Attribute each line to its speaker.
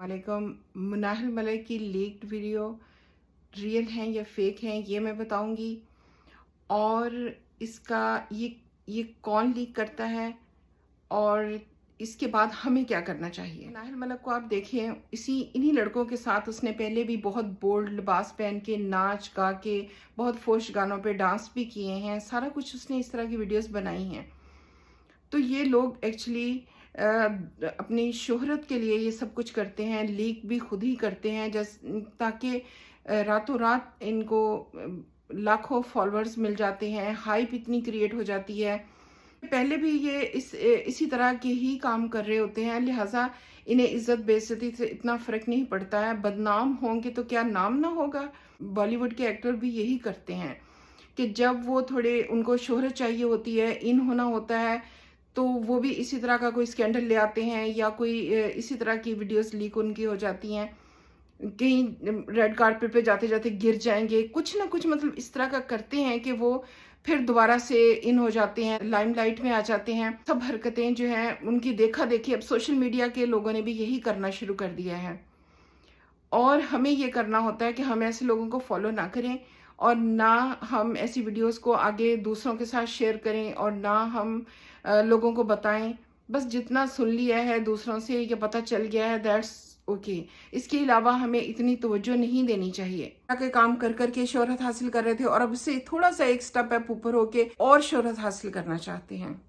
Speaker 1: वालेकुम। मुनाहिल मलिक की leaked video real हैं या फेक हैं ये मैं बताऊंगी, और इसका ये कौन लीक करता है और इसके बाद हमें क्या करना चाहिए। मुनाहिल मलिक को आप देखें, इन्हीं लड़कों के साथ उसने पहले भी बहुत बोल्ड लिबास पहन के नाच गा के बहुत फोश गानों पे डांस भी किए हैं। सारा कुछ उसने इस तरह की वीडियोस बनाई हैं। तो ये लोग एक्चुअली अपनी शोहरत के लिए ये सब कुछ करते हैं, लीक भी खुद ही करते हैं ताकि रातों रात इनको लाखों फॉलोअर्स मिल जाते हैं, हाइप इतनी क्रिएट हो जाती है। पहले भी ये इसी तरह के ही काम कर रहे होते हैं, लिहाजा इन्हें इज्जत बेइज्जती से इतना फर्क नहीं पड़ता है। बदनाम होंगे तो क्या नाम ना होगा। बॉलीवुड के एक्टर भी यही करते हैं कि जब वो थोड़े उनको शोहरत चाहिए होती है, इन होना होता है, तो वो भी इसी तरह का कोई स्कैंडल ले आते हैं या कोई इसी तरह की वीडियोस लीक उनकी हो जाती हैं। कहीं रेड कार्पेट पे जाते जाते गिर जाएंगे, कुछ ना कुछ मतलब इस तरह का करते हैं कि वो फिर दोबारा से इन हो जाते हैं, लाइमलाइट में आ जाते हैं। सब हरकतें जो हैं उनकी देखा देखी अब सोशल मीडिया के लोगों ने भी यही करना शुरू कर दिया है। और हमें ये करना होता है कि हम ऐसे लोगों को फॉलो ना करें और ना हम ऐसी वीडियोस को आगे दूसरों के साथ शेयर करें और ना हम लोगों को बताएं। बस जितना सुन लिया है दूसरों से या पता चल गया है, दैट्स ओके। इसके अलावा हमें इतनी तवज्जो नहीं देनी चाहिए। के काम कर करके शोहरत हासिल कर रहे थे और अब से थोड़ा सा एक स्टेप ऊपर होके और शोहरत हासिल करना चाहते हैं।